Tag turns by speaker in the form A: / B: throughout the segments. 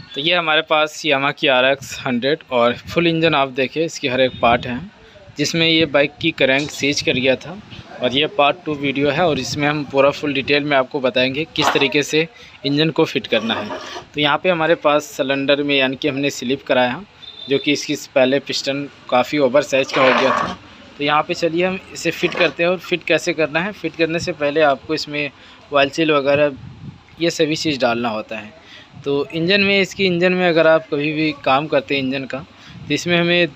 A: तो ये हमारे पास यामाहा की RX 100 और फुल इंजन आप देखें, इसकी हर एक पार्ट है जिसमें ये बाइक की क्रैंक सीज कर गया था। और ये पार्ट 2 वीडियो है और इसमें हम पूरा फुल डिटेल में आपको बताएंगे किस तरीके से इंजन को फिट करना है। तो यहाँ पे हमारे पास सिलेंडर में यानी कि हमने स्लिप कराया, जो कि इसकी पहले पिस्टन काफ़ी ओवर साइज़ का हो गया था। तो यहाँ पे चलिए हम इसे फिट करते हैं। और फिट कैसे करना है, फिट करने से पहले आपको इसमें ऑयल सील वगैरह ये सभी चीज़ डालना होता है। तो इंजन में अगर आप कभी भी काम करते हैं इंजन का, तो इसमें हमें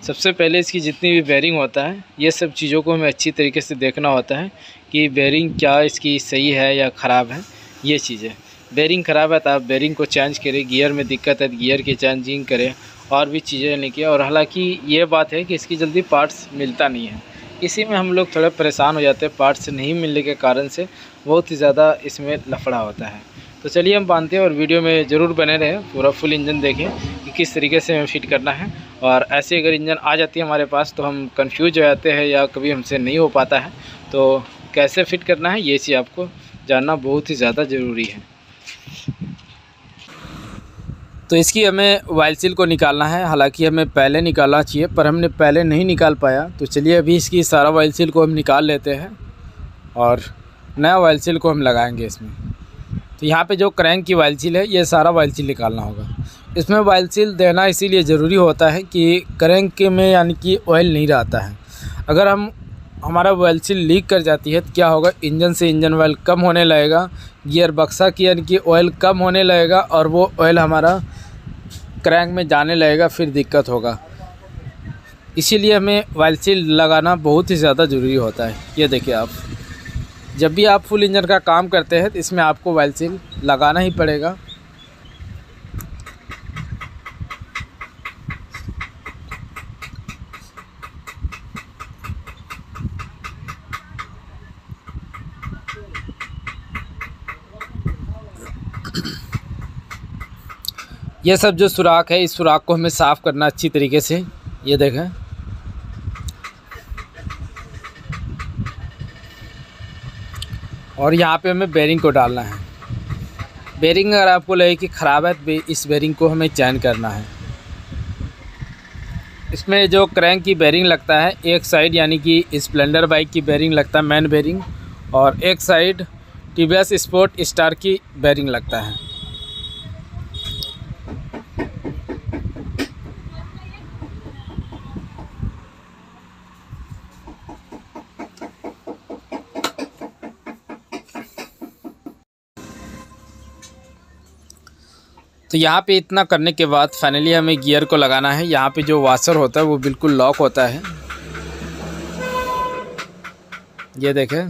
A: सबसे पहले इसकी जितनी भी बेयरिंग होता है, ये सब चीज़ों को हमें अच्छी तरीके से देखना होता है कि बेयरिंग क्या इसकी सही है या ख़राब है। ये चीज़ें, बेयरिंग ख़राब है तो आप बेयरिंग को चेंज करें, गियर में दिक्कत है तो गियर की चेंजिंग करें, और भी चीज़ें नहीं किया। और हालांकि ये बात है कि इसकी जल्दी पार्ट्स मिलता नहीं है, इसी में हम लोग थोड़े परेशान हो जाते हैं। पार्ट्स नहीं मिलने के कारण से बहुत ही ज़्यादा इसमें लफड़ा होता है। तो चलिए हम बांधते हैं और वीडियो में ज़रूर बने रहें, पूरा फुल इंजन देखें कि किस तरीके से हमें फिट करना है। और ऐसे अगर इंजन आ जाती है हमारे पास तो हम कंफ्यूज हो जाते हैं या कभी हमसे नहीं हो पाता है, तो कैसे फिट करना है ये चीज़ आपको जानना बहुत ही ज़्यादा ज़रूरी है। तो इसकी हमें ऑयल सील को निकालना है। हालांकि हमें पहले निकालना चाहिए पर हमने पहले नहीं निकाल पाया, तो चलिए अभी इसकी सारा ऑयल सील को हम निकाल लेते हैं और नया ऑयल सील को हम लगाएंगे इसमें। तो यहाँ पे जो क्रैंक की ऑयल सील है, ये सारा ऑयल सील निकालना होगा। इसमें ऑयल सील देना इसीलिए ज़रूरी होता है कि क्रैंक में यानी कि ऑयल नहीं रहता है। अगर हमारा ऑयल सील लीक कर जाती है तो क्या होगा, इंजन से इंजन ऑयल कम होने लगेगा, गियर बक्सा की यानी कि ऑयल कम होने लगेगा और वो ऑयल हमारा क्रैंक में जाने लगेगा, फिर दिक्कत होगा। इसीलिए हमें ऑयल सील लगाना बहुत ही ज़्यादा ज़रूरी होता है। ये देखिए, आप जब भी आप फुल इंजन का काम करते हैं तो इसमें आपको ऑयल सील लगाना ही पड़ेगा। ये सब जो सुराख है, इस सुराख को हमें साफ़ करना अच्छी तरीके से। ये देखें, और यहाँ पे हमें बेयरिंग को डालना है। बेयरिंग अगर आपको लगे कि ख़राब है तो इस बेयरिंग को हमें चेंज करना है। इसमें जो क्रैंक की बेयरिंग लगता है, एक साइड यानी कि स्प्लेंडर बाइक की बेयरिंग लगता है मेन बेयरिंग, और एक साइड TVS स्पोर्ट स्टार की बेयरिंग लगता है। तो यहाँ पे इतना करने के बाद फाइनली हमें गियर को लगाना है। यहाँ पे जो वाशर होता है वो बिल्कुल लॉक होता है। ये देखें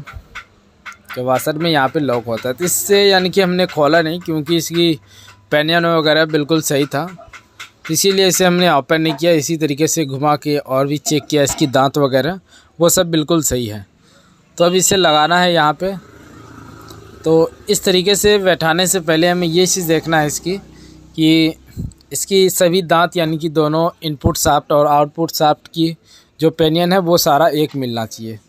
A: कि वाशर में यहाँ पे लॉक होता है, तो इससे यानी कि हमने खोला नहीं, क्योंकि इसकी पैनियन वगैरह बिल्कुल सही था, इसीलिए इसे हमने ओपन नहीं किया। इसी तरीके से घुमा के और भी चेक किया, इसकी दांत वगैरह वो सब बिल्कुल सही है। तो अब इसे लगाना है यहाँ पे। तो इस तरीके से बैठाने से पहले हमें ये चीज़ देखना है कि इसकी सभी दांत यानी कि दोनों इनपुट शाफ्ट और आउटपुट शाफ्ट की जो पेनियन है वो सारा एक मिलना चाहिए।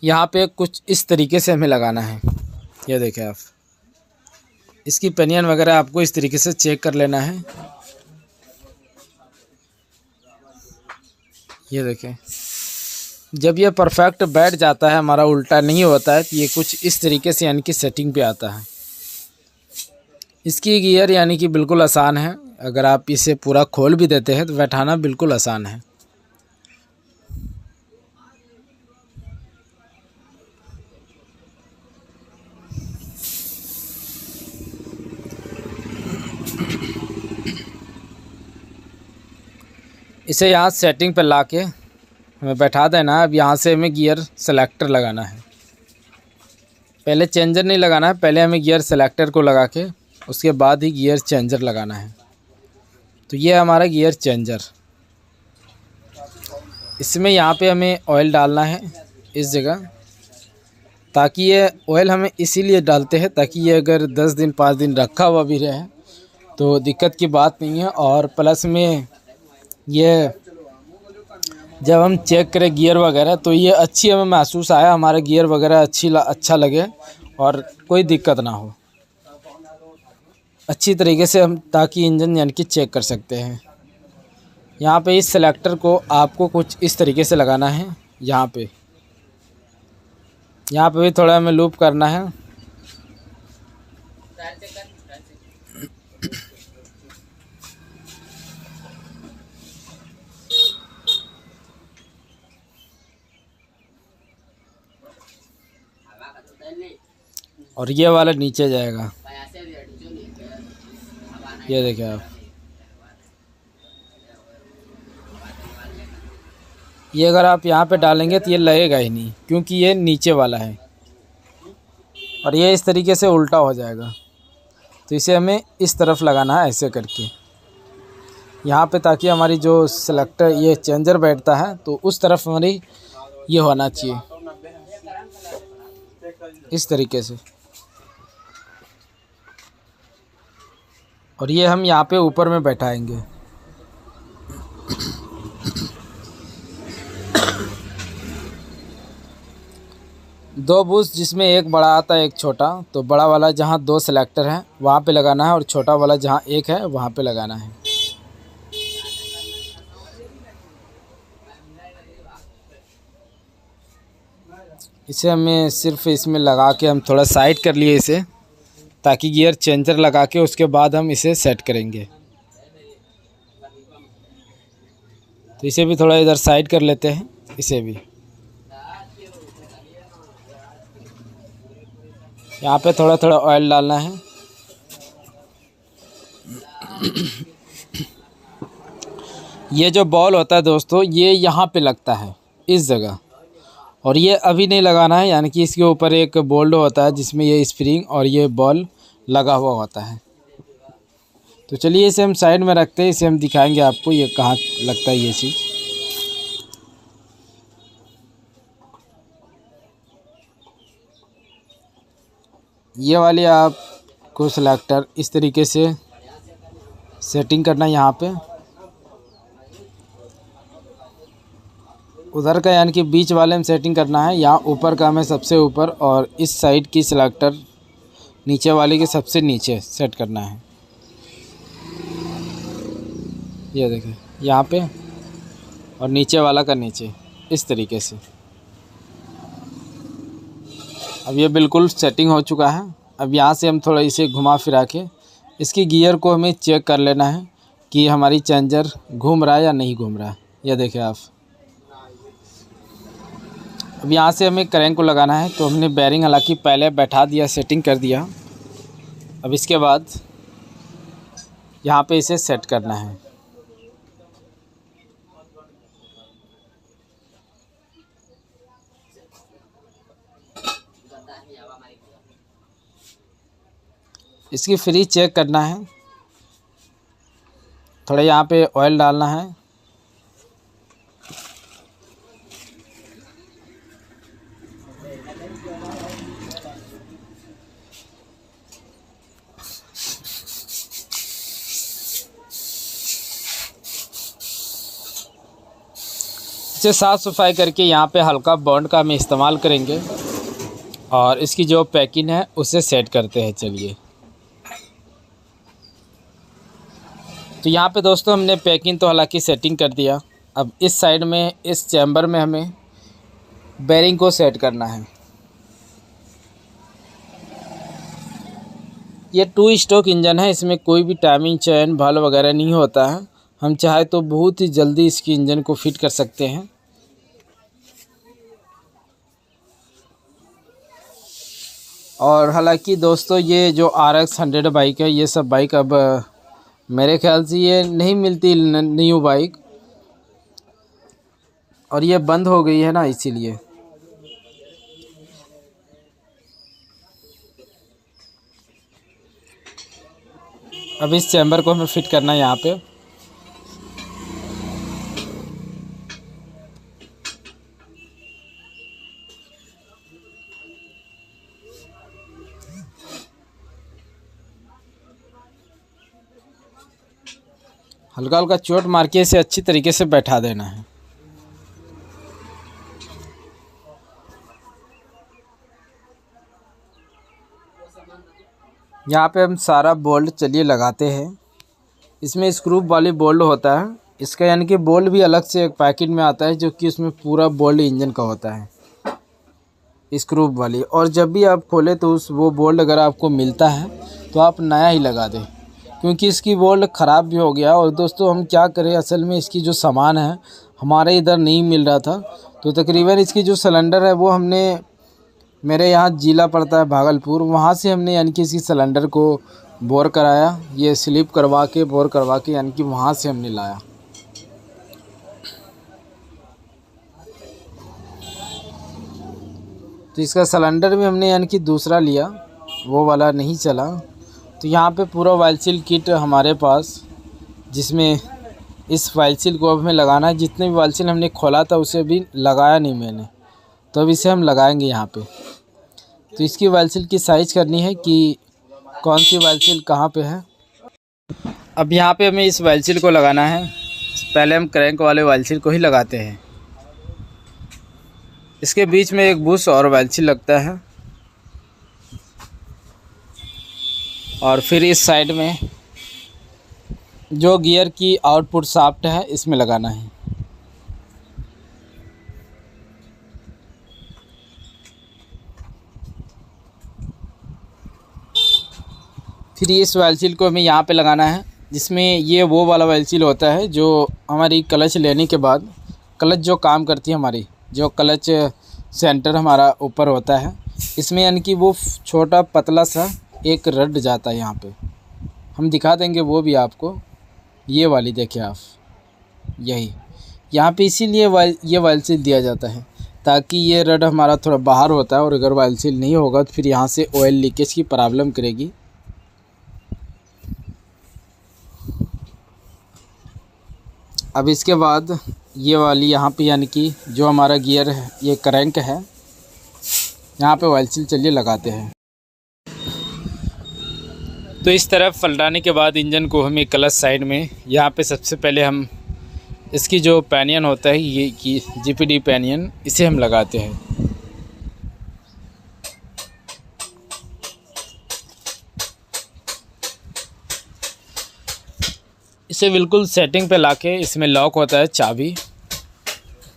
A: यहाँ पे कुछ इस तरीके से हमें लगाना है। ये देखें आप, इसकी पेनियन वगैरह आपको इस तरीके से चेक कर लेना है। ये देखें, जब ये परफेक्ट बैठ जाता है, हमारा उल्टा नहीं होता है, तो ये कुछ इस तरीके से यानी कि सेटिंग पे आता है। इसकी गियर यानी कि बिल्कुल आसान है। अगर आप इसे पूरा खोल भी देते हैं तो बैठाना बिल्कुल आसान है। इसे यहाँ सेटिंग पर ला के हमें बैठा देना। अब यहाँ से हमें गियर सेलेक्टर लगाना है। पहले चेंजर नहीं लगाना है, पहले हमें गियर सेलेक्टर को लगा के उसके बाद ही गियर चेंजर लगाना है। तो ये हमारा गियर चेंजर। इसमें यहाँ पे हमें ऑयल डालना है इस जगह, ताकि ये ऑयल हमें इसीलिए डालते हैं ताकि ये अगर 10 दिन 5 दिन रखा हुआ भी रहे तो दिक्कत की बात नहीं है। और प्लस में ये जब हम चेक करें गियर वगैरह तो ये अच्छी हमें महसूस आया, हमारा गियर वगैरह अच्छा लगे और कोई दिक्कत ना हो अच्छी तरीके से हम, ताकि इंजन यानी कि चेक कर सकते हैं। यहाँ पे इस सेलेक्टर को आपको कुछ इस तरीके से लगाना है। यहाँ पे भी थोड़ा हमें लूप करना है। और ये वाला नीचे जाएगा, ये देखिए आप। ये अगर आप यहाँ पे डालेंगे तो ये लगेगा ही नहीं, क्योंकि ये नीचे वाला है और ये इस तरीके से उल्टा हो जाएगा। तो इसे हमें इस तरफ लगाना है ऐसे करके यहाँ पे, ताकि हमारी जो सेलेक्टर ये चेंजर बैठता है तो उस तरफ हमारी ये होना चाहिए इस तरीके से। और ये हम यहाँ पे ऊपर में बैठाएंगे। दो बुश, जिसमें एक बड़ा आता है एक छोटा, तो बड़ा वाला जहाँ 2 सेलेक्टर हैं वहाँ पे लगाना है और छोटा वाला जहाँ एक है वहाँ पे लगाना है। इसे हमें सिर्फ इसमें लगा के हम थोड़ा साइड कर लिए इसे, ताकि गियर चेंजर लगा के उसके बाद हम इसे सेट करेंगे। तो इसे भी थोड़ा इधर साइड कर लेते हैं, इसे भी यहाँ पे थोड़ा थोड़ा ऑयल डालना है। ये जो बॉल होता है दोस्तों, ये यहाँ पे लगता है इस जगह, और ये अभी नहीं लगाना है, यानी कि इसके ऊपर एक बोल्ट होता है जिसमें ये स्प्रिंग और ये बॉल लगा हुआ होता है। तो चलिए इसे हम साइड में रखते हैं, इसे हम दिखाएंगे आपको ये कहाँ लगता है ये चीज़। ये वाली आपको सेलेक्टर इस तरीके से सेटिंग करना है यहाँ पे। उधर का यानी कि बीच वाले में सेटिंग करना है, यहाँ ऊपर का हमें सबसे ऊपर, और इस साइड की सेलेक्टर नीचे वाले के सबसे नीचे सेट करना है। ये देखिए यहाँ पे, और नीचे वाला का नीचे, इस तरीके से। अब ये बिल्कुल सेटिंग हो चुका है। अब यहाँ से हम थोड़ा इसे घुमा फिरा के इसकी गियर को हमें चेक कर लेना है कि हमारी चेंजर घूम रहा है या नहीं घूम रहा है। ये देखिए आप। अब यहाँ से हमें क्रैंक को लगाना है, तो हमने बेरिंग हालांकि पहले बैठा दिया, सेटिंग कर दिया। अब इसके बाद यहाँ पे इसे सेट करना है। इसकी फ्री चेक करना है, थोड़ा यहाँ पे ऑयल डालना है। इसे साफ़ सफाई करके यहाँ पे हल्का बॉन्ड का हम इस्तेमाल करेंगे और इसकी जो पैकिंग है उसे सेट करते हैं। चलिए, तो यहाँ पे दोस्तों हमने पैकिंग तो हालांकि सेटिंग कर दिया। अब इस साइड में, इस चैम्बर में हमें बेरिंग को सेट करना है। ये 2 स्ट्रोक इंजन है, इसमें कोई भी टाइमिंग चैन वाल्व वगैरह नहीं होता है। हम चाहे तो बहुत ही जल्दी इसकी इंजन को फिट कर सकते हैं। और हालांकि दोस्तों ये जो RX 100 बाइक है, ये सब बाइक अब मेरे ख्याल से ये नहीं मिलती न्यू बाइक, और ये बंद हो गई है ना, इसीलिए। अब इस चैम्बर को हमें फिट करना है यहाँ पे। हल्का हल्का चोट मार के इसे अच्छी तरीके से बैठा देना है। यहाँ पे हम सारा बोल्ट चलिए लगाते हैं। इसमें स्क्रू वाली बोल्ट होता है, इसका यानी कि बोल्ट भी अलग से एक पैकेट में आता है, जो कि उसमें पूरा बोल्ट इंजन का होता है स्क्रू वाली। और जब भी आप खोले तो वो बोल्ट अगर आपको मिलता है तो आप नया ही लगा दें, क्योंकि इसकी बोल्ट ख़राब भी हो गया। और दोस्तों हम क्या करें, असल में इसकी जो सामान है हमारे इधर नहीं मिल रहा था, तो तकरीबन इसकी जो सिलेंडर है वो हमने, मेरे यहाँ ज़िला पड़ता है भागलपुर, वहाँ से हमने यानी कि इसी सिलेंडर को बोर कराया, ये स्लिप करवा के बोर करवा के यानी कि वहाँ से हमने लाया। तो इसका सिलेंडर भी हमने यानी कि दूसरा लिया, वो वाला नहीं चला। तो यहाँ पे पूरा वाइल सील किट हमारे पास, जिसमें इस वाइल सील को अब हमें लगाना है। जितने भी वाइल सील हमने खोला था उसे अभी लगाया नहीं मैंने, तो अब इसे हम लगाएंगे यहाँ पे। तो इसकी वाइल सील की साइज़ करनी है कि कौन सी वाइल सील कहाँ पे है। अब यहाँ पे हमें इस वाइल सील को लगाना है। पहले हम क्रैंक वाले वाइल सील को ही लगाते हैं। इसके बीच में एक बुश और वाइल सील लगता है, और फिर इस साइड में जो गियर की आउटपुट शाफ्ट है इसमें लगाना है। फिर इस वाइल सील को हमें यहाँ पे लगाना है, जिसमें ये वो वाला वाइल सील होता है जो हमारी क्लच लेने के बाद, क्लच जो काम करती है हमारी, जो क्लच सेंटर हमारा ऊपर होता है, इसमें यानी कि वो छोटा पतला सा एक रड जाता है। यहाँ पे हम दिखा देंगे वो भी आपको, ये वाली देखिए आप, यही यहाँ पे इसीलिए ये वाइल सील दिया जाता है, ताकि ये रड हमारा थोड़ा बाहर होता है, और अगर वाइल सील नहीं होगा तो फिर यहाँ से ऑयल लीकेज की प्रॉब्लम करेगी। अब इसके बाद ये वाली यहाँ पे यानी कि जो हमारा गियर है, ये क्रैंक है, यहाँ पे वाइल सील चलिए लगाते हैं। तो इस तरफ पलटाने के बाद इंजन को हमें क्लच साइड में, यहाँ पे सबसे पहले हम इसकी जो पैनियन होता है, ये कि जीपीडी पैनियन, इसे हम लगाते हैं। इसे बिल्कुल सेटिंग पे लाके, इसमें लॉक होता है चाबी,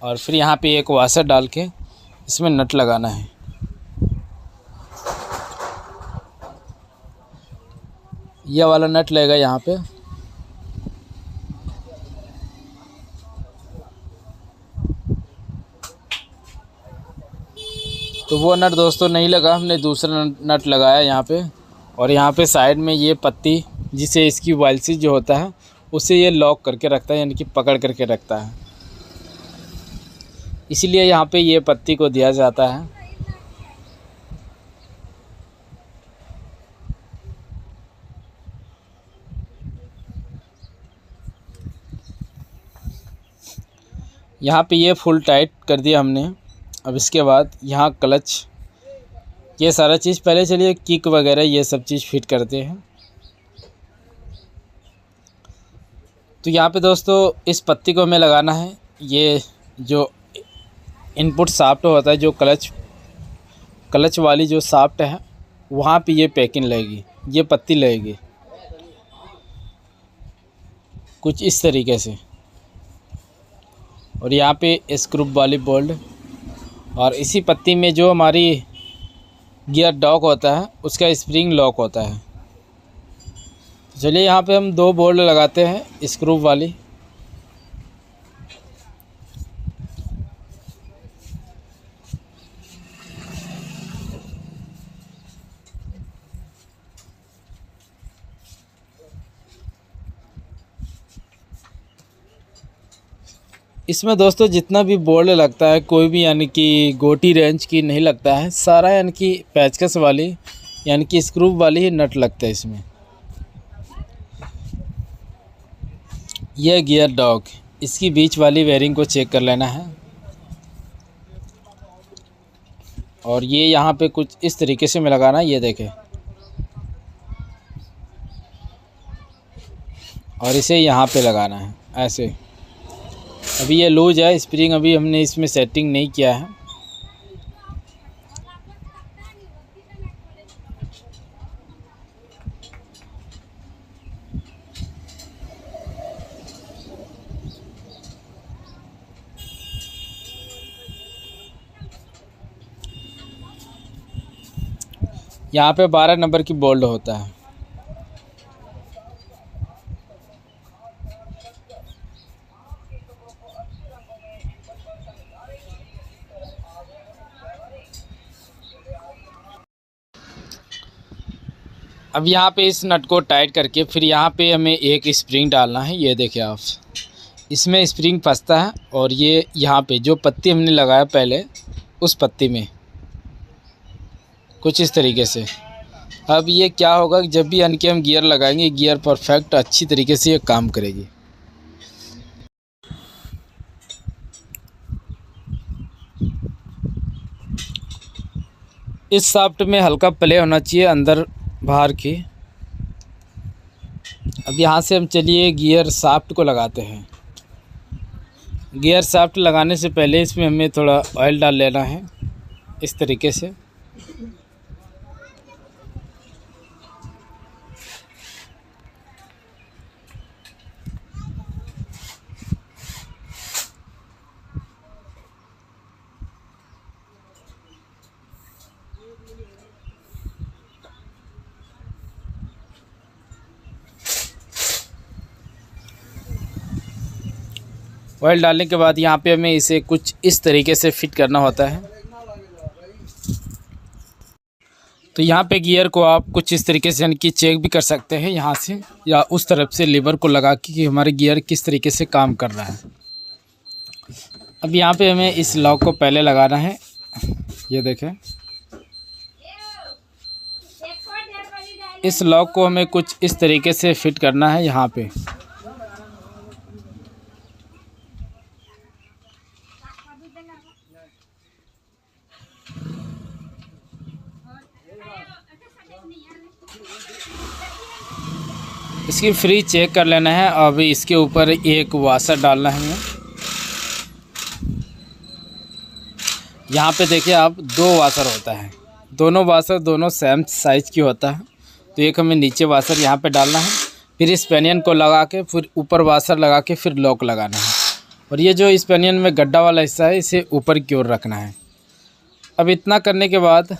A: और फिर यहाँ पे एक वाशर डाल के इसमें नट लगाना है। यह वाला नट लगेगा यहाँ पे। तो वो नट दोस्तों नहीं लगा, हमने दूसरा नट लगाया यहाँ पे। और यहाँ पे साइड में ये पत्ती, जिसे इसकी वाइल सील जो होता है उसे ये लॉक करके रखता है, यानी कि पकड़ करके रखता है, इसलिए यहाँ पे ये पत्ती को दिया जाता है। यहाँ पे ये फुल टाइट कर दिया हमने। अब इसके बाद यहाँ क्लच, ये सारा चीज़ पहले चलिए किक वगैरह ये सब चीज़ फिट करते हैं। तो यहाँ पे दोस्तों इस पत्ती को हमें लगाना है। ये जो इनपुट शाफ्ट होता है, जो क्लच वाली जो शाफ्ट है, वहाँ पे ये पैकिंग लगेगी, ये पत्ती लगेगी कुछ इस तरीके से। और यहाँ पे स्क्रू वाली बोल्ट, और इसी पत्ती में जो हमारी गियर डॉक होता है उसका स्प्रिंग लॉक होता है। चलिए यहाँ पे हम 2 बोल्ट लगाते हैं स्क्रू वाली। इसमें दोस्तों जितना भी बोल्ट लगता है, कोई भी यानी कि गोटी रेंज की नहीं लगता है, सारा यानी कि पेचकस वाली यानी कि स्क्रू वाली ही नट लगता है इसमें। यह गियर डॉग, इसकी बीच वाली वेयरिंग को चेक कर लेना है। और ये यहाँ पे कुछ इस तरीके से में लगाना है, ये देखें, और इसे यहाँ पे लगाना है ऐसे। अभी ये लूज है स्प्रिंग, अभी हमने इसमें सेटिंग नहीं किया है। यहाँ पे 12 नंबर की बोल्ट होता है। अब यहाँ पे इस नट को टाइट करके फिर यहाँ पे हमें एक स्प्रिंग डालना है। ये देखिए आप, इसमें स्प्रिंग फंसता है और ये यहाँ पे जो पत्ती हमने लगाया पहले, उस पत्ती में कुछ इस तरीके से। अब ये क्या होगा, जब भी यानी कि हम गियर लगाएंगे, गियर परफेक्ट अच्छी तरीके से ये काम करेगी। इस शाफ्ट में हल्का प्ले होना चाहिए अंदर बाहर की। अब यहाँ से हम चलिए गियर शाफ्ट को लगाते हैं। गियर शाफ्ट लगाने से पहले इसमें हमें थोड़ा ऑयल डाल लेना है इस तरीके से। ऑयल डालने के बाद यहाँ पे हमें इसे कुछ इस तरीके से फिट करना होता है। तो यहाँ पे गियर को आप कुछ इस तरीके से यानी कि चेक भी कर सकते हैं यहाँ से, या उस तरफ से लीवर को लगा के कि हमारे गियर किस तरीके से काम कर रहा है। अब यहाँ पे हमें इस लॉक को पहले लगाना है। ये देखें, इस लॉक को हमें कुछ इस तरीके से फिट करना है यहाँ पे। इसकी फ्री चेक कर लेना है। अब इसके ऊपर एक वाशर डालना है हमें। यहाँ पे देखिए आप, 2 वाशर होता है, दोनों वाशर दोनों सेम साइज़ की होता है। तो एक हमें नीचे वाशर यहाँ पे डालना है, फिर इस पेनियन को लगा के फिर ऊपर वाशर लगा के फिर लॉक लगाना है। और ये जो इस पेनियन में गड्ढा वाला हिस्सा है, इसे ऊपर की ओर रखना है। अब इतना करने के बाद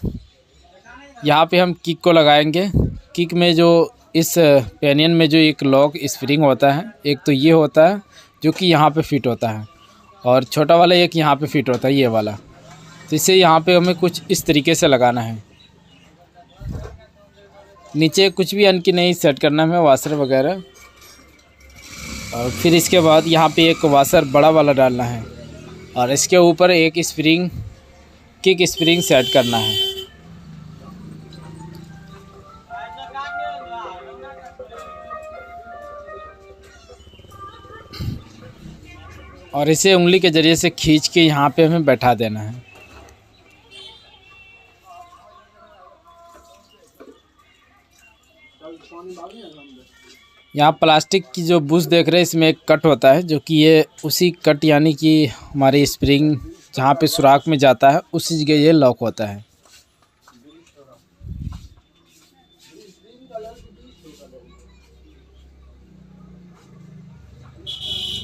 A: यहाँ पे हम किक को लगाएंगे। किक में जो इस पेनियन में जो एक लॉक स्प्रिंग होता है, एक तो ये होता है जो कि यहाँ पे फिट होता है, और छोटा वाला एक यहाँ पे फिट होता है, ये वाला। तो इसे यहाँ पे हमें कुछ इस तरीके से लगाना है। नीचे कुछ भी अनकी नहीं सेट करना है वाशर वगैरह। और फिर इसके बाद यहाँ पे एक वाशर बड़ा वाला डालना है और इसके ऊपर एक स्प्रिंग, किक स्प्रिंग सेट करना है। और इसे उंगली के ज़रिए से खींच के यहाँ पे हमें बैठा देना है। यहाँ प्लास्टिक की जो बुश देख रहे हैं, इसमें एक कट होता है, जो कि ये उसी कट यानी कि हमारी स्प्रिंग जहाँ पे सुराख में जाता है, उसी जगह ये लॉक होता है।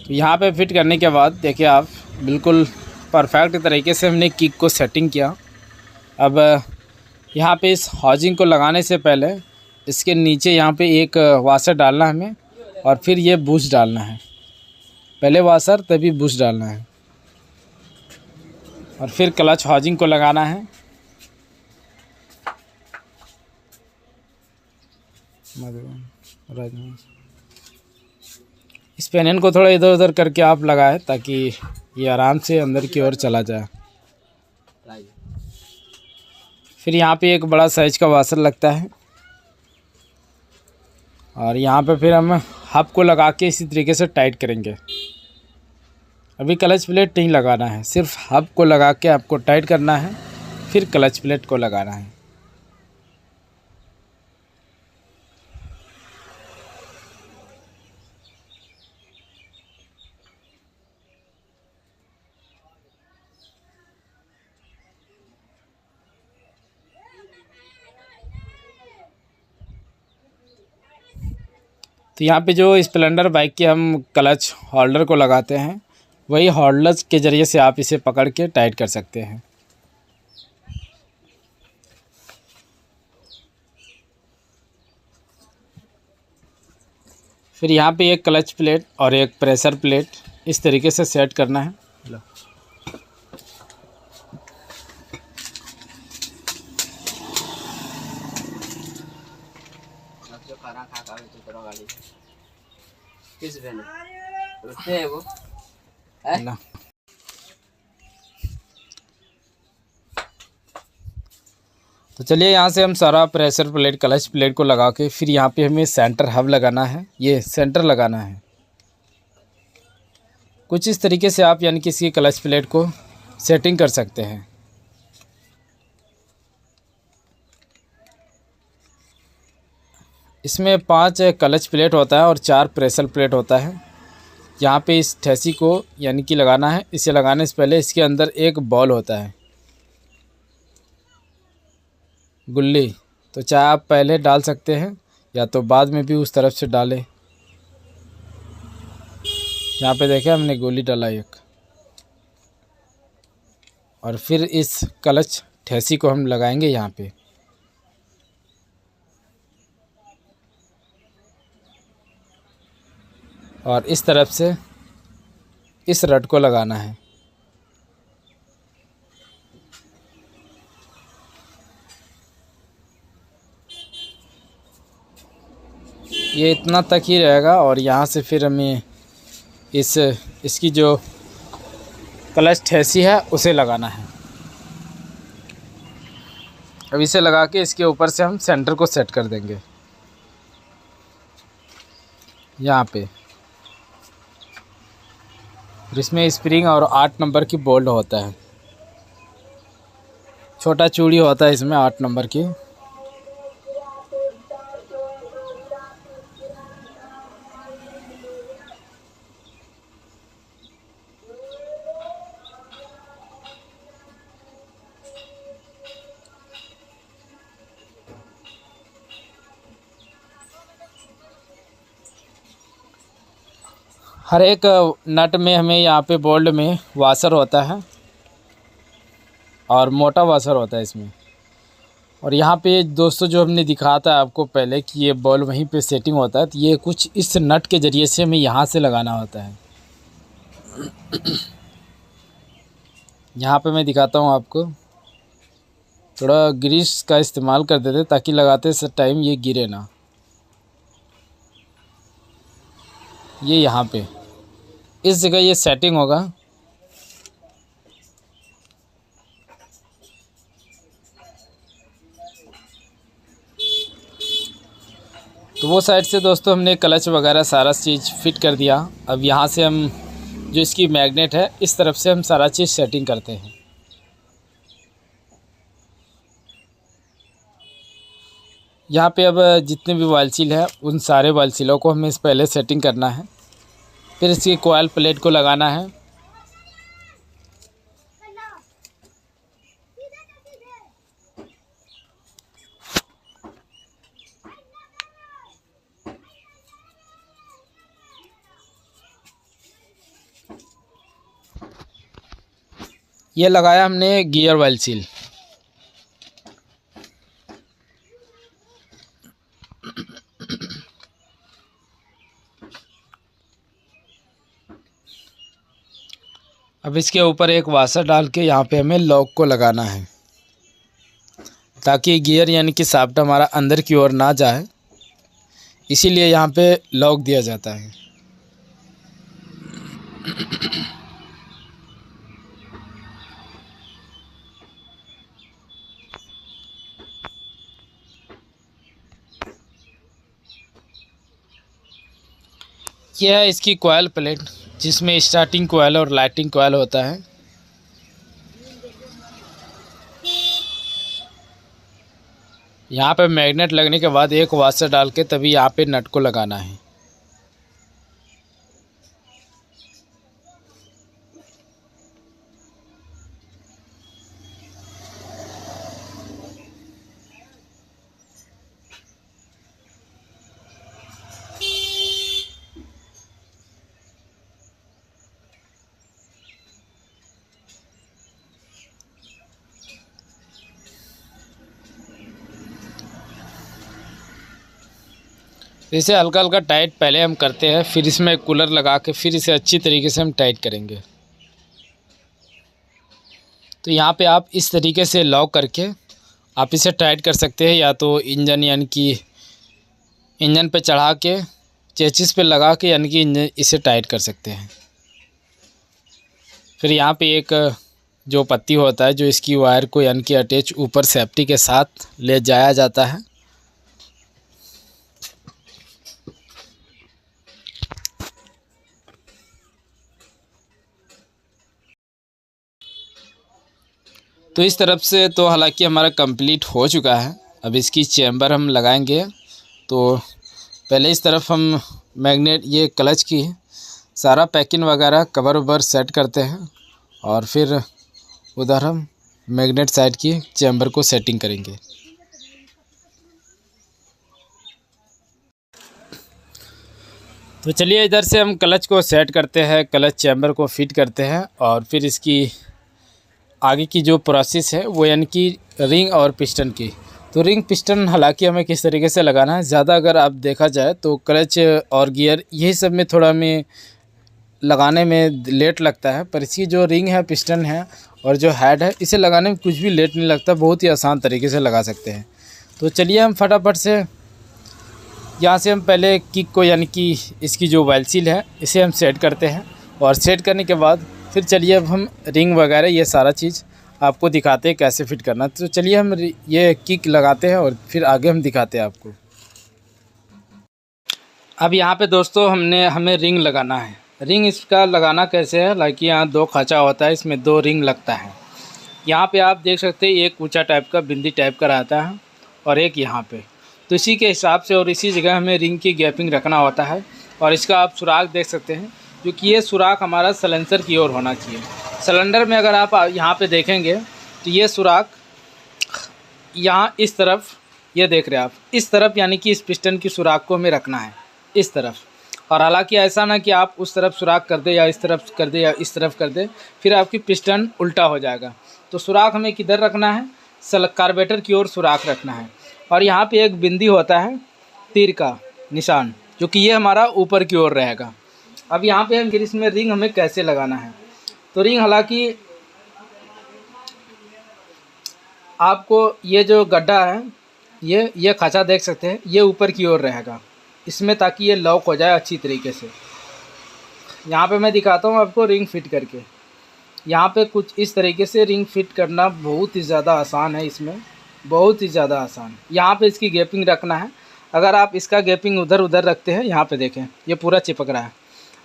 A: तो यहाँ पे फिट करने के बाद देखिए आप, बिल्कुल परफेक्ट तरीके से हमने किक को सेटिंग किया। अब यहाँ पे इस हाउसिंग को लगाने से पहले इसके नीचे यहाँ पे एक वाशर डालना है हमें, और फिर ये बुश डालना है। पहले वाशर तभी बुश डालना है, और फिर क्लच हाउसिंग को लगाना है। इस पेनियन को थोड़ा इधर उधर करके आप लगाएं ताकि ये आराम से अंदर की ओर चला जाए। फिर यहाँ पे एक बड़ा साइज का वाशर लगता है, और यहाँ पे फिर हम हब को लगा के इसी तरीके से टाइट करेंगे। अभी क्लच प्लेट नहीं लगाना है, सिर्फ हब को लगा के आपको टाइट करना है, फिर क्लच प्लेट को लगाना है। तो यहाँ पे जो स्प्लेंडर बाइक के हम क्लच होल्डर को लगाते हैं, वही होल्डर के ज़रिए से आप इसे पकड़ के टाइट कर सकते हैं। फिर यहाँ पे एक क्लच प्लेट और एक प्रेशर प्लेट इस तरीके से सेट करना है। तो चलिए यहाँ से हम सारा प्रेशर प्लेट क्लच प्लेट को लगा के फिर यहाँ पे हमें सेंटर हब लगाना है, ये सेंटर लगाना है। कुछ इस तरीके से आप यानी कि इसकी क्लच प्लेट को सेटिंग कर सकते हैं। इसमें 5 क्लच प्लेट होता है और 4 प्रेशर प्लेट होता है। यहाँ पे इस ठेसी को यानी कि लगाना है। इसे लगाने से पहले इसके अंदर एक बॉल होता है, गुल्ली, तो चाहे आप पहले डाल सकते हैं या तो बाद में भी उस तरफ से डालें। यहाँ पे देखें हमने गोली डाला एक, और फिर इस क्लच ठेसी को हम लगाएंगे यहाँ पे। और इस तरफ से इस रड को लगाना है। ये इतना तक ही रहेगा और यहाँ से फिर हमें इसकी जो क्लच ठेसी है उसे लगाना है। अब इसे लगा के इसके ऊपर से हम सेंटर को सेट कर देंगे यहाँ पे। जिसमें स्प्रिंग और 8 नंबर की बोल्ट होता है, छोटा चूड़ी होता है इसमें 8 नंबर की। हर एक नट में हमें यहाँ पे बोल्ट में वाशर होता है और मोटा वाशर होता है इसमें। और यहाँ पे दोस्तों जो हमने दिखाया था आपको पहले कि ये बॉल वहीं पे सेटिंग होता है, तो ये कुछ इस नट के ज़रिए से हमें यहाँ से लगाना होता है। यहाँ पे मैं दिखाता हूँ आपको, थोड़ा ग्रीस का इस्तेमाल कर देते ताकि लगाते टाइम ये गिरे ना। ये यहाँ पे इस जगह ये सेटिंग होगा। तो वो साइड से दोस्तों हमने क्लच वगैरह सारा चीज़ फिट कर दिया। अब यहाँ से हम जो इसकी मैग्नेट है इस तरफ से हम सारा चीज़ सेटिंग करते हैं। यहाँ पे अब जितने भी वाल सील है उन सारे वाल सीलों को हमें पहले सेटिंग करना है। फिर इसकी कॉइल प्लेट को लगाना है। ये लगाया हमने गियर वाल सील। अब इसके ऊपर एक वाशर डाल के यहाँ पे हमें लॉक को लगाना है ताकि गियर यानी कि शाफ्ट हमारा अंदर की ओर ना जाए, इसीलिए यहाँ पे लॉक दिया जाता है। यह है इसकी कॉइल प्लेट, जिसमें स्टार्टिंग कॉइल और लाइटिंग कॉइल होता है। यहाँ पे मैग्नेट लगने के बाद एक वाशर डाल के तभी यहाँ पे नट को लगाना है। तो इसे हल्का हल्का टाइट पहले हम करते हैं, फिर इसमें कूलर लगा के फिर इसे अच्छी तरीके से हम टाइट करेंगे। तो यहाँ पे आप इस तरीके से लॉक करके आप इसे टाइट कर सकते हैं, या तो इंजन यानी कि इंजन पे चढ़ा के चेसिस पे लगा के यानी कि इंजन इसे टाइट कर सकते हैं। फिर यहाँ पे एक जो पत्ती होता है जो इसकी वायर को यानी कि अटैच ऊपर सेफ्टी के साथ ले जाया जाता है। तो इस तरफ से तो हालांकि हमारा कंप्लीट हो चुका है। अब इसकी चैम्बर हम लगाएंगे। तो पहले इस तरफ हम मैग्नेट ये क्लच की सारा पैकिंग वगैरह कवर ववर सेट करते हैं और फिर उधर हम मैग्नेट साइड की चैम्बर को सेटिंग करेंगे। तो चलिए इधर से हम क्लच को सेट करते हैं, क्लच चैम्बर को फिट करते हैं और फिर इसकी आगे की जो प्रोसेस है वो यानी कि रिंग और पिस्टन की। तो रिंग पिस्टन हालांकि हमें किस तरीके से लगाना है, ज़्यादा अगर आप देखा जाए तो क्लच और गियर यही सब में थोड़ा हमें लगाने में लेट लगता है, पर इसकी जो रिंग है, पिस्टन है और जो हेड है, इसे लगाने में कुछ भी लेट नहीं लगता, बहुत ही आसान तरीके से लगा सकते हैं। तो चलिए हम फटाफट से यहाँ से हम पहले किक को यानी कि इसकी जो वाइल सील है इसे हम सेट करते हैं और सेट करने के बाद फिर चलिए अब हम रिंग वगैरह ये सारा चीज़ आपको दिखाते हैं कैसे फिट करना। तो चलिए हम ये किक लगाते हैं और फिर आगे हम दिखाते हैं आपको। अब यहाँ पे दोस्तों हमें रिंग लगाना है। रिंग इसका लगाना कैसे है, लाइक यहाँ 2 खाँचा होता है, इसमें 2 रिंग लगता है। यहाँ पे आप देख सकते हैं एक ऊंचा टाइप का बिंदी टाइप का रहता है और एक यहाँ पे। तो इसी के हिसाब से और इसी जगह हमें रिंग की गैपिंग रखना होता है। और इसका आप सुराख देख सकते हैं, क्योंकि ये सुराख हमारा सलेंसर की ओर होना चाहिए। सिलेंडर में अगर आप यहाँ पे देखेंगे तो ये सुराख यहाँ इस तरफ, ये देख रहे हैं आप, इस तरफ यानी कि इस पिस्टन की सुराख को हमें रखना है इस तरफ। और हालांकि ऐसा ना कि आप उस तरफ सुराख कर दे या इस तरफ कर दे या इस तरफ कर दे, फिर आपकी पिस्टन उल्टा हो जाएगा। तो सुराख हमें किधर रखना है, कार्बोरेटर की ओर सुराख रखना है। और यहाँ पे एक बिंदी होता है तीर का निशान, जो कि ये हमारा ऊपर की ओर रहेगा। अब यहाँ पे हम इसमें रिंग हमें कैसे लगाना है। तो रिंग हालांकि आपको ये जो गड्ढा है, ये खाँचा देख सकते हैं, ये ऊपर की ओर रहेगा इसमें, ताकि ये लॉक हो जाए अच्छी तरीके से। यहाँ पे मैं दिखाता हूँ आपको रिंग फिट करके। यहाँ पे कुछ इस तरीके से रिंग फिट करना बहुत ही ज़्यादा आसान है, इसमें बहुत ही ज़्यादा आसान। यहाँ पे इसकी गैपिंग रखना है। अगर आप इसका गैपिंग उधर उधर रखते हैं, यहाँ पे देखें ये पूरा चिपक रहा है,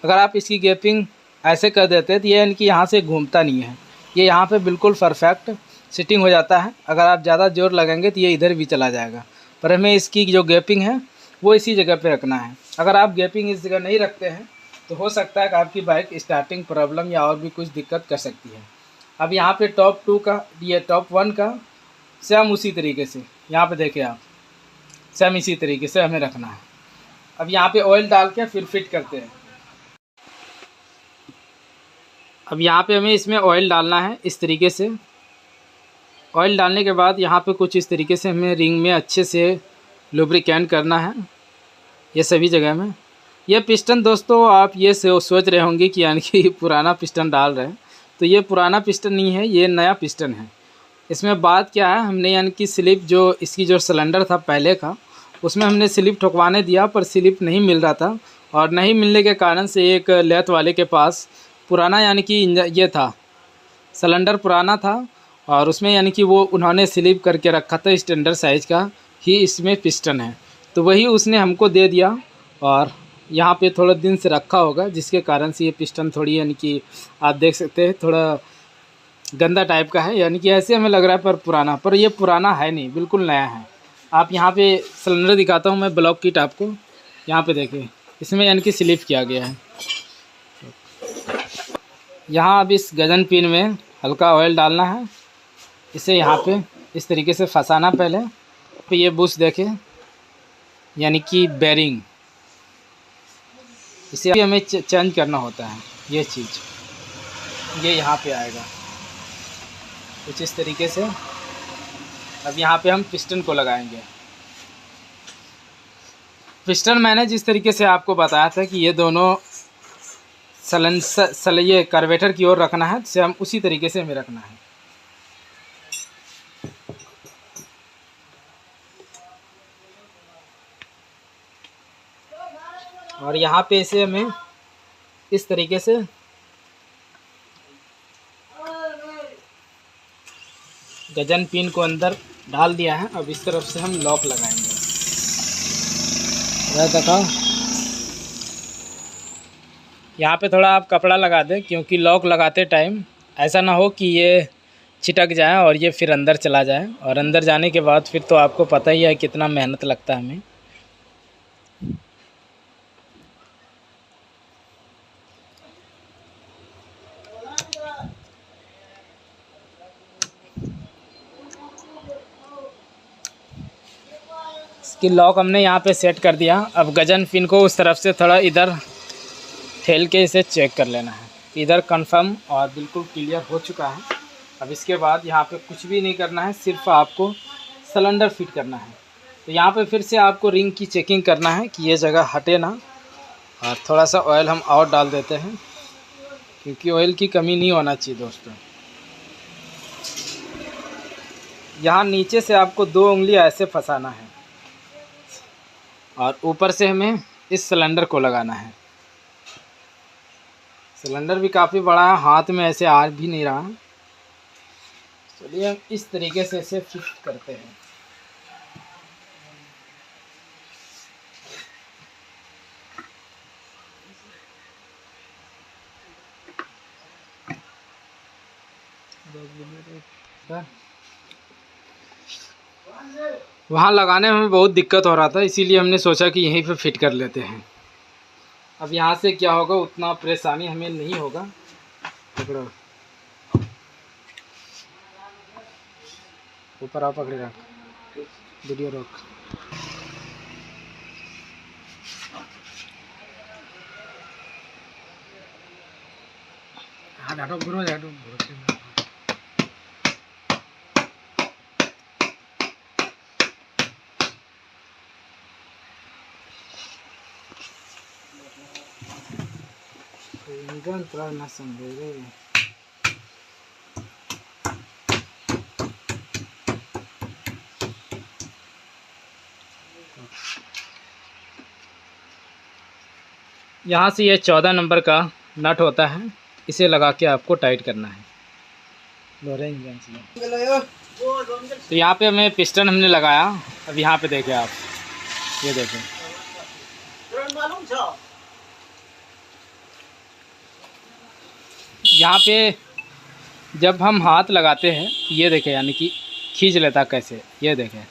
A: अगर आप इसकी गैपिंग ऐसे कर देते हैं तो ये यानी कि यहाँ से घूमता नहीं है, ये यहाँ पे बिल्कुल परफेक्ट सिटिंग हो जाता है। अगर आप ज़्यादा जोर लगेंगे तो ये इधर भी चला जाएगा, पर हमें इसकी जो गैपिंग है वो इसी जगह पे रखना है। अगर आप गैपिंग इस जगह नहीं रखते हैं तो हो सकता है कि आपकी बाइक स्टार्टिंग प्रॉब्लम या और भी कुछ दिक्कत कर सकती है। अब यहाँ पे टॉप 2 का, ये टॉप 1 का सेम उसी तरीके से यहाँ पे देखें आप, सेम इसी तरीके से हमें रखना है। अब यहाँ पे ऑयल डाल के फिर फिट करते हैं। अब यहाँ पे हमें इसमें ऑयल डालना है इस तरीके से। ऑयल डालने के बाद यहाँ पे कुछ इस तरीके से हमें रिंग में अच्छे से लुब्रिकेंट करना है, ये सभी जगह में। ये पिस्टन दोस्तों आप ये सोच रहे होंगे कि यानी कि पुराना पिस्टन डाल रहे हैं, तो ये पुराना पिस्टन नहीं है, ये नया पिस्टन है। इसमें बात क्या है, हमने यानी कि स्लिप जो इसकी जो सिलेंडर था पहले का, उसमें हमने स्लिप ठोकवाने दिया, पर स्लिप नहीं मिल रहा था। और नहीं मिलने के कारण से एक लेथ वाले के पास पुराना यानी कि ये था, सिलेंडर पुराना था और उसमें यानी कि वो उन्होंने स्लिप करके रखा था, स्टैंडर्ड साइज़ का ही इसमें पिस्टन है, तो वही उसने हमको दे दिया। और यहाँ पे थोड़ा दिन से रखा होगा, जिसके कारण से ये पिस्टन थोड़ी यानी कि आप देख सकते हैं थोड़ा गंदा टाइप का है, यानी कि ऐसे हमें लग रहा है पर पुराना, पर ये पुराना है नहीं, बिल्कुल नया है। आप यहाँ पे सिलेंडर दिखाता हूँ मैं, ब्लॉक किट आपको यहाँ पे देखें, इसमें यानी कि स्लिप किया गया है। यहाँ अब इस गजन पिन में हल्का ऑयल डालना है, इसे यहाँ पे इस तरीके से फंसाना पहले। तो ये बुश देखें यानी कि बेरिंग, इसे हमें चेंज करना होता है। ये चीज़ ये यहाँ पे आएगा कुछ इस तरीके से। अब यहाँ पे हम पिस्टन को लगाएंगे। पिस्टन मैंने जिस तरीके से आपको बताया था कि ये दोनों ये कार्बेटर की ओर रखना है, से हम उसी तरीके से हमें रखना है। और यहाँ पे इसे हमें इस तरीके से गजन पिन को अंदर डाल दिया है। अब इस तरफ से हम लॉक लगाएंगे। देखो यहाँ पे थोड़ा आप कपड़ा लगा दें, क्योंकि लॉक लगाते टाइम ऐसा ना हो कि ये छिटक जाए और ये फिर अंदर चला जाए, और अंदर जाने के बाद फिर तो आपको पता ही है कितना मेहनत लगता है हमें। इसकी लॉक हमने यहाँ पे सेट कर दिया। अब गजन पिन को उस तरफ से थोड़ा इधर ठेल के इसे चेक कर लेना है। इधर कंफर्म और बिल्कुल क्लियर हो चुका है। अब इसके बाद यहाँ पे कुछ भी नहीं करना है, सिर्फ आपको सिलेंडर फिट करना है। तो यहाँ पे फिर से आपको रिंग की चेकिंग करना है कि ये जगह हटे ना, और थोड़ा सा ऑयल हम और डाल देते हैं, क्योंकि ऑयल की कमी नहीं होना चाहिए दोस्तों। यहाँ नीचे से आपको 2 उंगली ऐसे फंसाना है और ऊपर से हमें इस सिलेंडर को लगाना है। सिलेंडर भी काफ़ी बड़ा है, हाथ में ऐसे आ भी नहीं रहा। चलिए हम इस तरीके से इसे फिट करते हैं। वहाँ लगाने में बहुत दिक्कत हो रहा था, इसीलिए हमने सोचा कि यहीं पे फिट कर लेते हैं। अब यहाँ से क्या होगा, उतना परेशानी हमें नहीं होगा। पकड़ो, ऊपर आप पकड़े रख, वीडियो रोक। हाँ डाटो गुरो डाटो ना समझे। यहाँ से ये 14 नंबर का नट होता है, इसे लगा के आपको टाइट करना है। तो यहाँ पे हमें पिस्टन हमने लगाया। अब यहाँ पे देखें आप, ये देखें, यहाँ पे जब हम हाथ लगाते हैं, ये देखें, यानी कि खींच लेता कैसे, ये देखें,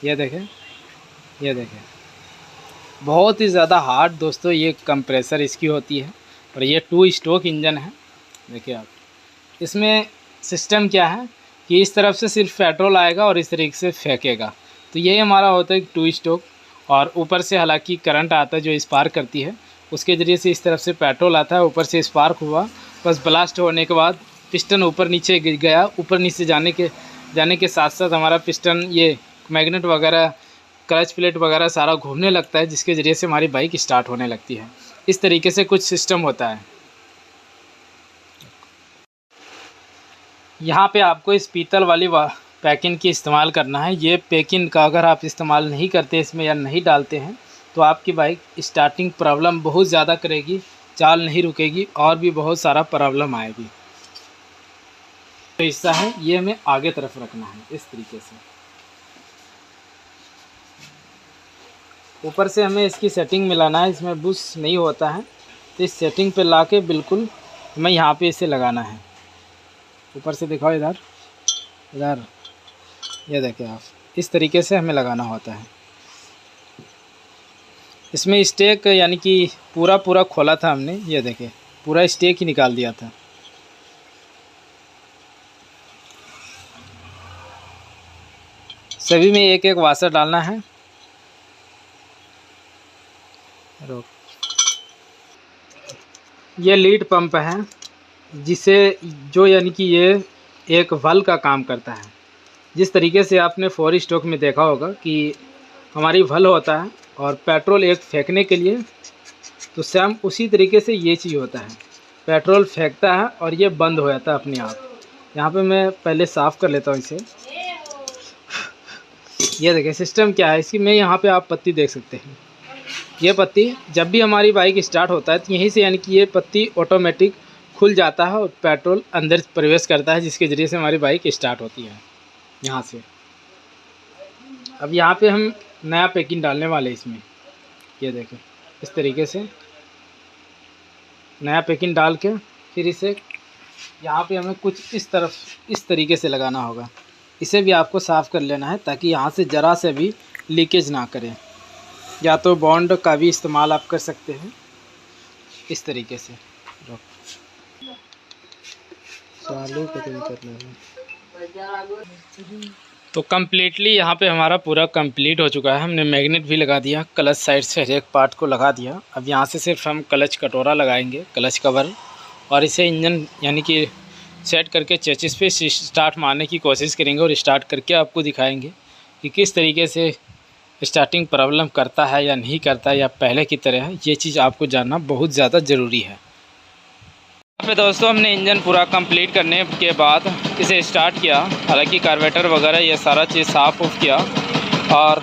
A: ये देखें, ये देखें, बहुत ही ज़्यादा हार्ड दोस्तों ये कंप्रेसर इसकी होती है। और ये 2 स्ट्रोक इंजन है। देखिए आप, इसमें सिस्टम क्या है कि इस तरफ से सिर्फ पेट्रोल आएगा और इस तरीके से फेंकेगा। तो ये हमारा होता है 2 स्ट्रोक, और ऊपर से हालांकि करंट आता है जो स्पार्क करती है, उसके ज़रिए से इस तरफ से पेट्रोल आता है, ऊपर से स्पार्क हुआ, बस ब्लास्ट होने के बाद पिस्टन ऊपर नीचे गया। ऊपर नीचे जाने के साथ साथ हमारा पिस्टन ये मैग्नेट वगैरह, क्लच प्लेट वगैरह सारा घूमने लगता है, जिसके ज़रिए से हमारी बाइक स्टार्ट होने लगती है। इस तरीके से कुछ सिस्टम होता है। यहाँ पे आपको इस पीतल वाली पैकिंग की इस्तेमाल करना है। ये पैकिंग का अगर आप इस्तेमाल नहीं करते इसमें या नहीं डालते हैं, तो आपकी बाइक स्टार्टिंग प्रॉब्लम बहुत ज़्यादा करेगी, चाल नहीं रुकेगी और भी बहुत सारा प्रॉब्लम आएगी। तो हिस्सा है ये हमें आगे तरफ रखना है इस तरीके से। ऊपर से हमें इसकी सेटिंग मिलाना है, इसमें बुश नहीं होता है, तो इस सेटिंग पे लाके बिल्कुल हमें यहाँ पे इसे लगाना है। ऊपर से दिखाओ, इधर इधर, ये देखिए आप, इस तरीके से हमें लगाना होता है। इसमें स्टेक यानी कि पूरा खोला था हमने, ये देखिए पूरा स्टेक ही निकाल दिया था। सभी में एक एक वाशर डालना है। ये लीड पंप है, जिसे जो यानी कि ये एक वल का काम करता है। जिस तरीके से आपने 4 स्ट्रोक में देखा होगा कि हमारी वल होता है और पेट्रोल एक फेंकने के लिए। तो सेम उसी तरीके से ये चीज़ होता है, पेट्रोल फेंकता है और ये बंद हो जाता है अपने आप। यहाँ पे मैं पहले साफ़ कर लेता हूँ इसे। ये देखिए सिस्टम क्या है इसकी, मैं यहाँ पे आप पत्ती देख सकते हैं। ये पत्ती जब भी हमारी बाइक स्टार्ट होता है तो यहीं से यानी कि ये पत्ती ऑटोमेटिक खुल जाता है और पेट्रोल अंदर प्रवेश करता है, जिसके ज़रिए से हमारी बाइक स्टार्ट होती है यहाँ से। अब यहाँ पे हम नया पैकिंग डालने वाले इसमें। ये देखें इस तरीके से नया पैकिंग डाल के फिर इसे यहाँ पे हमें कुछ इस तरफ इस तरीके से लगाना होगा। इसे भी आपको साफ़ कर लेना है ताकि यहाँ से ज़रा से भी लीकेज ना करे। या तो बॉन्ड का भी इस्तेमाल आप कर सकते हैं इस तरीके से। चालू करना है। तो कम्प्लीटली यहाँ पे हमारा पूरा कंप्लीट हो चुका है। हमने मैग्नेट भी लगा दिया, क्लच साइड से हर एक पार्ट को लगा दिया। अब यहाँ से सिर्फ हम क्लच कटोरा लगाएंगे, क्लच कवर, और इसे इंजन यानी कि सेट करके चेसिस पे स्टार्ट मारने की कोशिश करेंगे और स्टार्ट करके आपको दिखाएंगे कि किस तरीके से स्टार्टिंग प्रॉब्लम करता है या नहीं करता है या पहले की तरह है। ये चीज़ आपको जानना बहुत ज़्यादा ज़रूरी है। पे दोस्तों हमने इंजन पूरा कंप्लीट करने के बाद इसे स्टार्ट किया। हालांकि कार्बोरेटर वगैरह ये सारा चीज़ साफ़ ऑफ किया और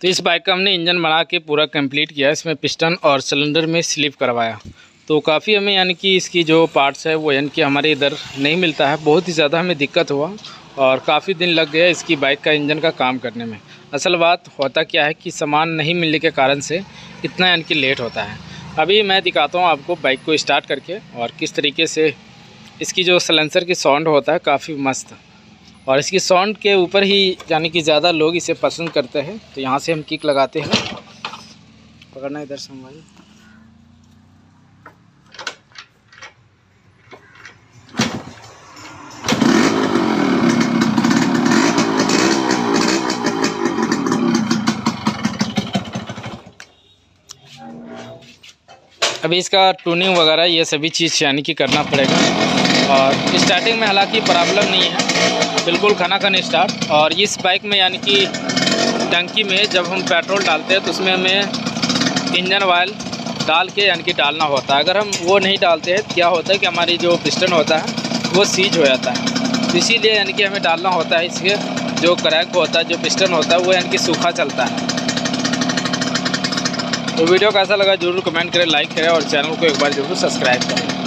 A: तो इस बाइक का हमने इंजन बना के पूरा कंप्लीट किया। इसमें पिस्टन और सिलेंडर में स्लिप करवाया। तो काफ़ी हमें यानी कि इसकी जो पार्ट्स है वो यानी कि हमारे इधर नहीं मिलता है। बहुत ही ज़्यादा हमें दिक्कत हुआ और काफ़ी दिन लग गया इसकी बाइक का इंजन का काम करने में। असल बात होता क्या है कि सामान नहीं मिलने के कारण से इतना यानी कि लेट होता है। अभी मैं दिखाता हूँ आपको बाइक को स्टार्ट करके और किस तरीके से इसकी जो सलेंसर की साउंड होता है काफ़ी मस्त, और इसकी साउंड के ऊपर ही यानी कि ज़्यादा लोग इसे पसंद करते हैं। तो यहाँ से हम किक लगाते हैं, पकड़ना इधर से भाई। अभी इसका ट्यूनिंग वगैरह ये सभी चीज़ यानी कि करना पड़ेगा। और स्टार्टिंग में हालांकि प्रॉब्लम नहीं है, बिल्कुल खना खन स्टार्ट। और इस बाइक में यानी कि टंकी में जब हम पेट्रोल डालते हैं तो उसमें हमें इंजन ऑयल डाल के यानी कि डालना होता है। अगर हम वो नहीं डालते हैं तो क्या होता है कि हमारी जो पिस्टन होता है वो सीज हो जाता है। तो इसीलिए यानी कि हमें डालना होता है। इसके जो क्रैक होता है, जो पिस्टन होता है वो यानी कि सूखा चलता है। तो वीडियो कैसा लगा जरूर कमेंट करें, लाइक करें और चैनल को एक बार जरूर सब्सक्राइब करें।